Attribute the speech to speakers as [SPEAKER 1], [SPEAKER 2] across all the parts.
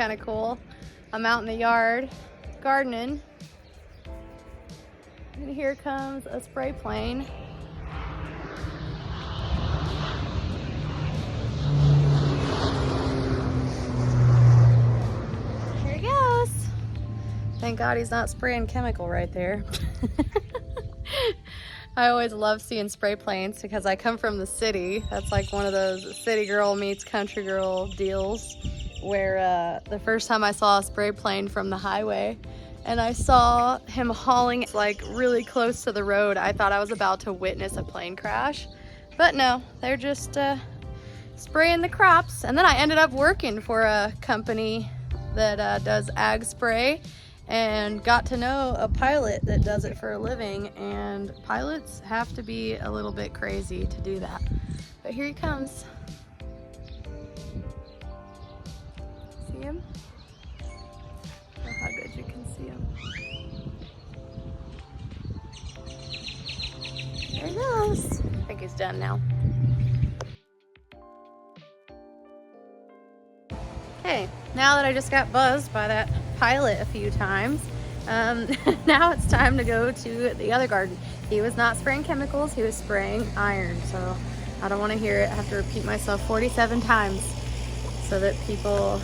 [SPEAKER 1] kind of cool. I'm out in the yard gardening. And here comes a spray plane. Here he goes. Thank God he's not spraying chemical right there. I always love seeing spray planes because I come from the city. That's like one of those city girl meets country girl deals where the first time I saw a spray plane from the highway and I saw him hauling like really close to the road, I thought I was about to witness a plane crash. But no, they're just spraying the crops. And then I ended up working for a company that does ag spray, and got to know a pilot that does it for a living, and pilots have to be a little bit crazy to do that. But here he comes. See him? Oh, how good you can see him. There he goes. I think he's done now. Okay, now that I just got buzzed by that pilot a few times, now it's time to go to the other garden. He was not spraying chemicals, he was spraying iron, so I don't want to hear it. I have to repeat myself 47 times so that people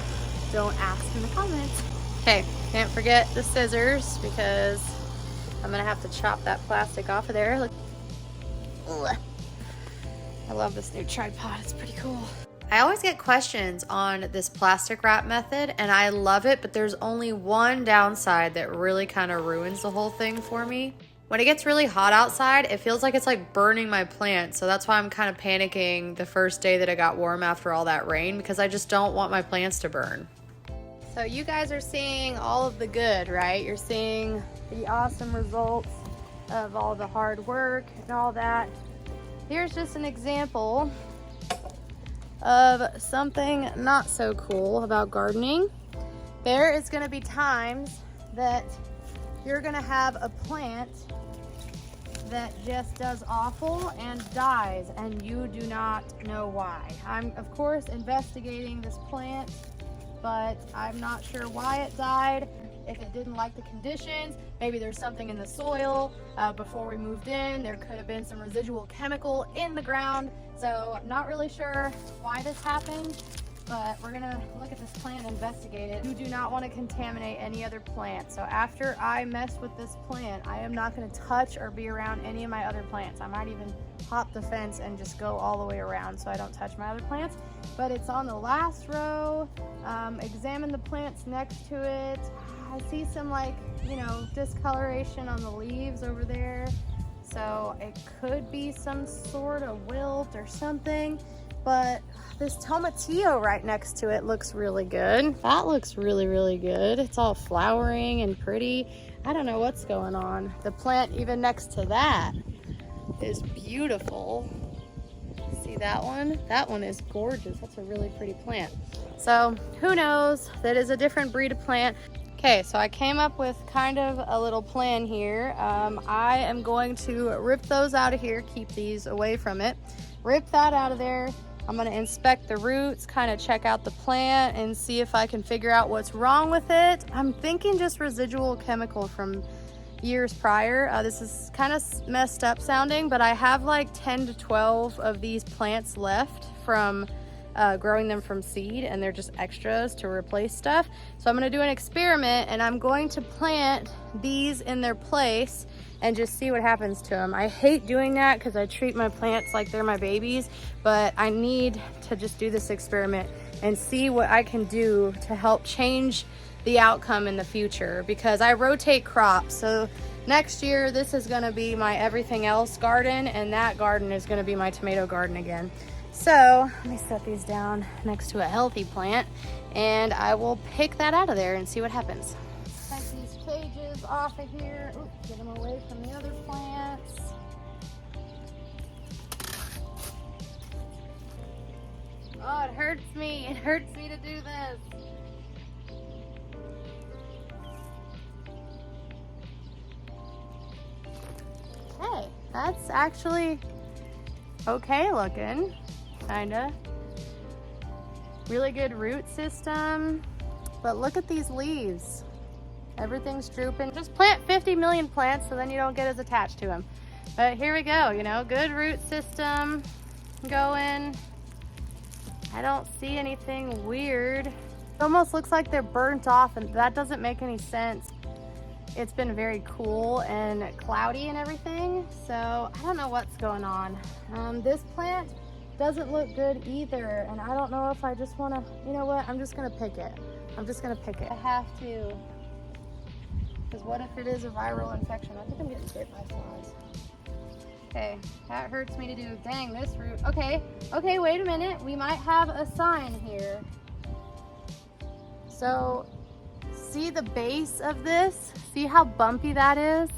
[SPEAKER 1] don't ask in the comments. Okay, can't forget the scissors because I'm gonna have to chop that plastic off of there. Look. Ugh. I love this new tripod, it's pretty cool. I always get questions on this plastic wrap method, and I love it, but there's only one downside that really kind of ruins the whole thing for me. When it gets really hot outside, it feels like it's like burning my plants, so that's why I'm kind of panicking the first day that it got warm after all that rain, because I just don't want my plants to burn. So you guys are seeing all of the good, right? You're seeing the awesome results of all the hard work and all that. Here's just an example of something not so cool about gardening. There is going to be times that you're going to have a plant that just does awful and dies, and you do not know why. I'm of course investigating this plant, but I'm not sure why it died. If it didn't like the conditions, maybe there's something in the soil. Before we moved in, there could have been some residual chemical in the ground. So I'm not really sure why this happened, but we're gonna look at this plant and investigate it. You do not want to contaminate any other plant. So after I mess with this plant, I am not gonna touch or be around any of my other plants. I might even hop the fence and just go all the way around so I don't touch my other plants. But it's on the last row. Examine the plants next to it. I see some discoloration on the leaves over there. So it could be some sort of wilt or something, but this tomatillo right next to it looks really good. That looks really, really good. It's all flowering and pretty. I don't know what's going on. The plant even next to that is beautiful. See that one? That one is gorgeous. That's a really pretty plant. So who knows? That is a different breed of plant. Okay, so I came up with kind of a little plan here. I am going to rip those out of here, keep these away from it. Rip that out of there. I'm gonna inspect the roots, kind of check out the plant and see if I can figure out what's wrong with it. I'm thinking just residual chemical from years prior. This is kind of messed up sounding, but I have like 10 to 12 of these plants left from growing them from seed, and they're just extras to replace stuff. So I'm going to do an experiment, and I'm going to plant these in their place and just see what happens to them. I hate doing that because I treat my plants like they're my babies, but I need to just do this experiment and see what I can do to help change the outcome in the future, because I rotate crops. So next year, this is going to be my everything else garden, and that garden is going to be my tomato garden again. So let me set these down next to a healthy plant, and I will pick that out of there and see what happens. Take these cages off of here. Ooh, get them away from the other plants. Oh, it hurts me. It hurts me to do this. Hey, that's actually okay looking. Kinda. Really good root system, but look at these leaves. Everything's drooping. Just plant 50 million plants so then you don't get as attached to them. But here we go, you know, good root system going. I don't see anything weird. It almost looks like they're burnt off, and that doesn't make any sense. It's been very cool and cloudy and everything, so I don't know what's going on. This plant doesn't look good either, and I don't know if I just want to, you know what, I'm just going to pick it. I'm just going to pick it. I have to, because what if it is a viral infection? I think I'm getting bit by flies. Okay, that hurts me to do. Dang, this root. Okay, wait a minute. We might have a sign here. So, see the base of this? See how bumpy that is?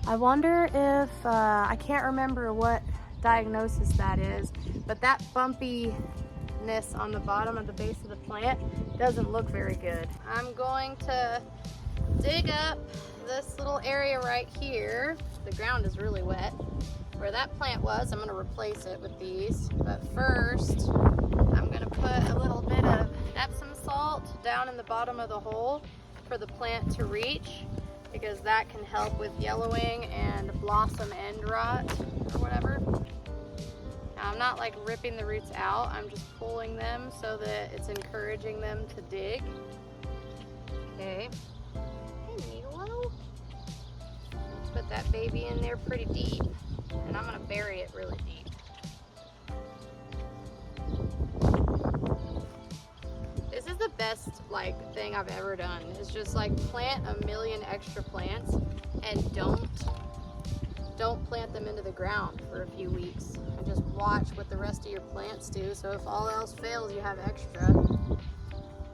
[SPEAKER 1] I wonder if, I can't remember what diagnosis that is, but that bumpiness on the bottom of the base of the plant doesn't look very good. I'm going to dig up this little area right here. The ground is really wet. Where that plant was, I'm going to replace it with these. But first, I'm going to put a little bit of Epsom salt down in the bottom of the hole for the plant to reach, because that can help with yellowing and blossom end rot or whatever. Now, I'm not like ripping the roots out, I'm just pulling them so that it's encouraging them to dig. Okay. Hey, Milo. Let's put that baby in there pretty deep. And I'm gonna bury it really deep. This is the best thing I've ever done. It's just like plant a million extra plants and don't plant them into the ground for a few weeks. And just watch what the rest of your plants do. So if all else fails, you have extra.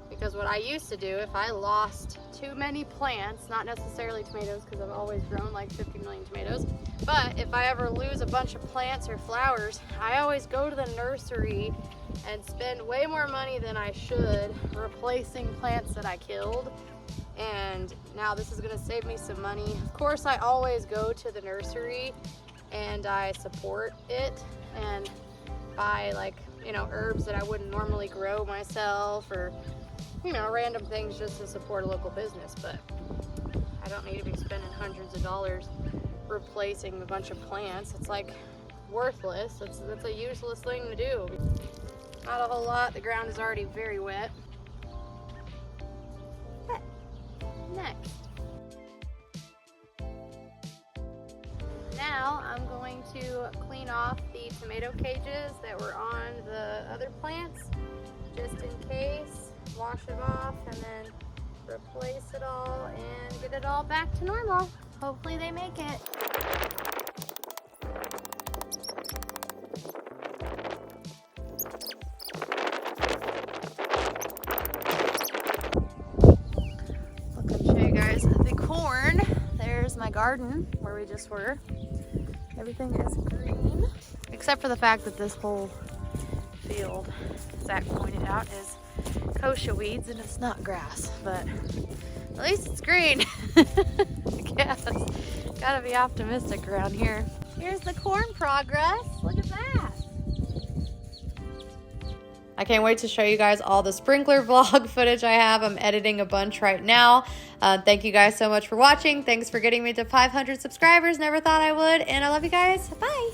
[SPEAKER 1] Because what I used to do, if I lost too many plants, not necessarily tomatoes, because I've always grown like 50 million tomatoes, but if I ever lose a bunch of plants or flowers, I always go to the nursery and spend way more money than I should replacing plants that I killed. And now this is gonna save me some money. Of course, I always go to the nursery and I support it and buy herbs that I wouldn't normally grow myself, or random things just to support a local business. But I don't need to be spending hundreds of dollars replacing a bunch of plants. It's like worthless. That's a useless thing to do. Not a whole lot. The ground is already very wet. Okay. Next. Now I'm going to clean off the tomato cages that were on the other plants, just in case. Wash it off and then replace it all and get it all back to normal. Hopefully they make it. Look, I'll show you guys the corn. There's my garden where we just were. Everything is green, except for the fact that this whole field, Zach pointed out, is kochia weeds and it's not grass, but at least it's green. I guess. Gotta be optimistic around here. Here's the corn progress. Look at that. I can't wait to show you guys all the sprinkler vlog footage I have. I'm editing a bunch right now. Thank you guys so much for watching. Thanks for getting me to 500 subscribers. Never thought I would. And I love you guys. Bye.